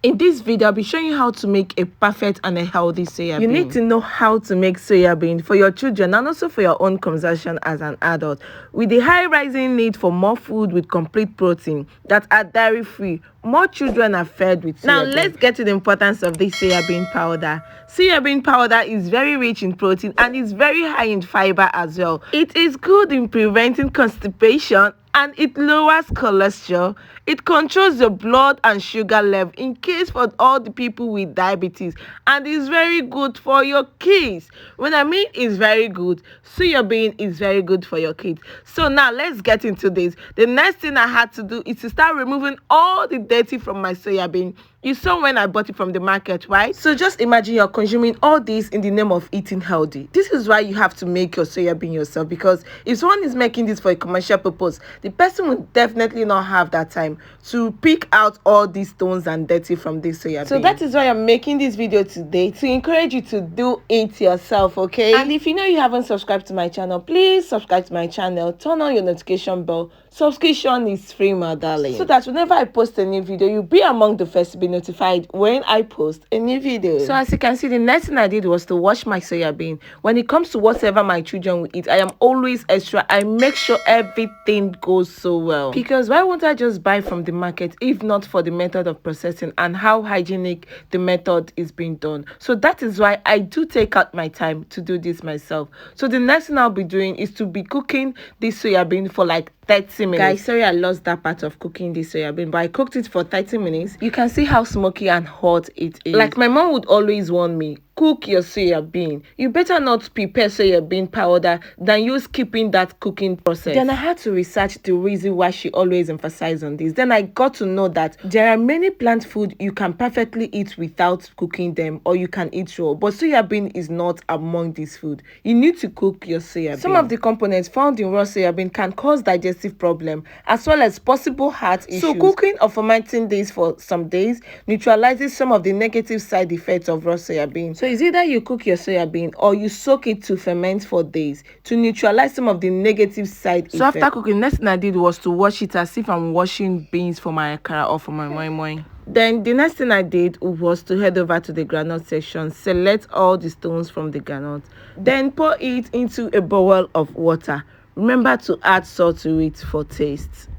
In this video, I'll be showing you how to make a perfect and a healthy soya bean. You need to know how to make soya bean for your children and also for your own consumption as an adult. With the high rising need for more food with complete protein that are dairy-free, more children are fed with soya bean. Now, let's get to the importance of this soya bean powder. Soya bean powder is very rich in protein and is very high in fiber as well. It is good in preventing constipation and it lowers cholesterol. It controls your blood and sugar level in case for all the people with diabetes, and is very good for your kids. When I mean it's very good, soya bean is very good for your kids. So now let's get into this. The next thing I had to do is to start removing all the dirty from my soya bean. You saw when I bought it from the market, right? So just imagine you're consuming all this in the name of eating healthy. This is why you have to make your soya bean yourself, because if someone is making this for a commercial purpose, the person will definitely not have that time to pick out all these stones and dirty from this soya bean. So that is why I'm making this video today, to encourage you to do it yourself, okay? And if you know you haven't subscribed to my channel, please subscribe to my channel, turn on your notification bell. Subscription is free, my darling, so that whenever I post a new video, you'll be among the first to be notified when I post a new video. So as you can see, the next thing I did was to wash my soya bean. When it comes to whatever my children will eat, I am always extra. I make sure everything goes so well, because why won't I just buy from the market if not for the method of processing and how hygienic the method is being done? So that is why I do take out my time to do this myself. So the next thing I'll be doing is to be cooking this soya bean for like 30 minutes. Guys, sorry I lost that part of cooking this soya bean, but I cooked it for 30 minutes. You can see how smoky and hot it is. Like my mom would always warn me, cook your soya bean. You better not prepare soya bean powder than you skipping that cooking process. Then I had to research the reason why she always emphasized on this. Then I got to know that there are many plant food you can perfectly eat without cooking them, or you can eat raw, but soya bean is not among these food. You need to cook your soya bean. Some of the components found in raw soya bean can cause digestive problem as well as possible heart issues. So cooking or fermenting this for some days neutralizes some of the negative side effects of raw soya bean. So it's either you cook your soya bean or you soak it to ferment for days to neutralize some of the negative side effects. So after cooking, next thing I did was to wash it as if I'm washing beans for my akara or for my moi moi. Then the next thing I did was to head over to the groundnut section, select all the stones from the groundnut, then pour it into a bowl of water. Remember to add salt to it for taste.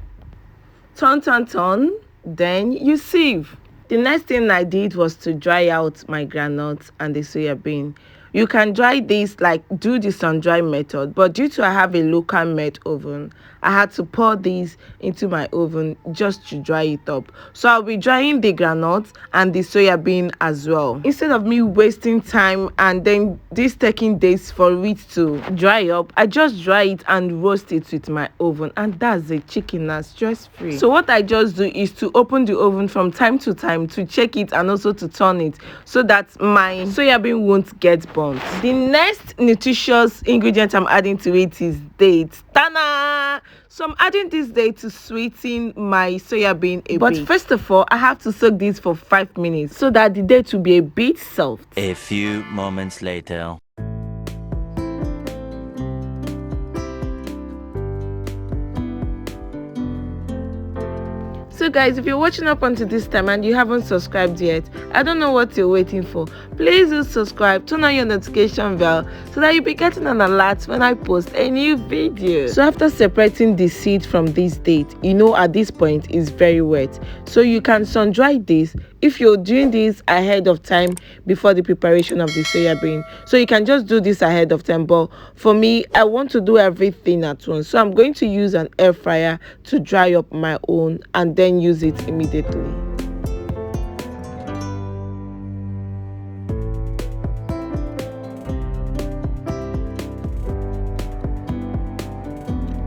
Turn, then you sieve. The next thing I did was to dry out my groundnuts and the soya bean. You can dry this, like do the sun dry method, but due to I have a local made oven, I had to pour these into my oven just to dry it up. So I'll be drying the groundnut and the soya bean as well, instead of me wasting time and then this taking days for it to dry up. I just dry it and roast it with my oven, and that's the chicken that's stress free. So what I just do is to open the oven from time to time to check it and also to turn it so that my soya bean won't get burnt. The next nutritious ingredient I'm adding to it is dates. Ta-da! So I'm adding this date to sweeten my soya bean a bit. But first of all, I have to soak this for 5 minutes so that the date will be a bit soft. A few moments later. So guys, if you're watching up until this time and you haven't subscribed yet, I don't know what you're waiting for. Please do subscribe, turn on your notification bell so that you'll be getting an alert when I post a new video. So after separating the seed from this date, you know at this point it's very wet, so you can sun dry this if you're doing this ahead of time before the preparation of the soya bean. So you can just do this ahead of time, but for me, I want to do everything at once, so I'm going to use an air fryer to dry up my own and then use it immediately.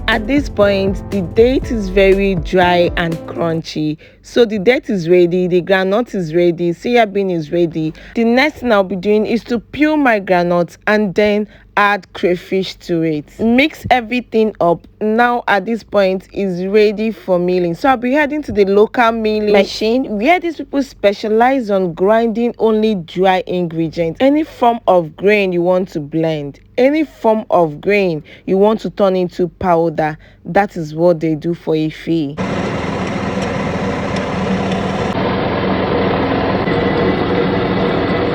At this point, the date is very dry and crunchy. So the date is ready, the groundnut is ready, soya bean is ready. The next thing I'll be doing is to peel my groundnut and then add crayfish to it. Mix everything up. Now at this point is ready for milling. So I'll be heading to the local milling machine where these people specialize on grinding only dry ingredients. Any form of grain you want to blend, any form of grain you want to turn into powder, that is what they do for a fee.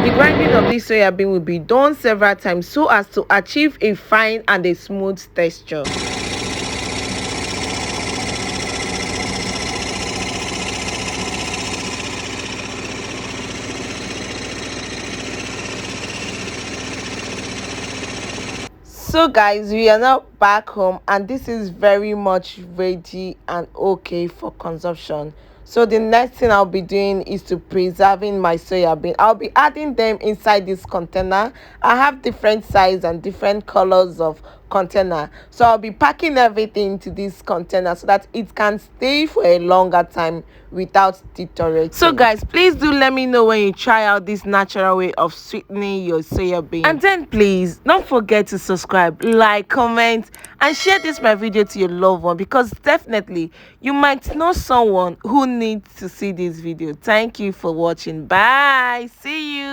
The grinding of this soya bean will be done several times so as to achieve a fine and a smooth texture. So guys, we are now back home and this is very much ready and okay for consumption. So the next thing I'll be doing is to preserving my soya bean. I'll be adding them inside this container. I have different size and different colors of container, so I'll be packing everything into this container so that it can stay for a longer time without deteriorating. So guys, please do let me know when you try out this natural way of sweetening your soya bean, and then please don't forget to subscribe, like, comment and share this my video to your loved one, because definitely you might know someone who needs to see this video. Thank you for watching. Bye, see you.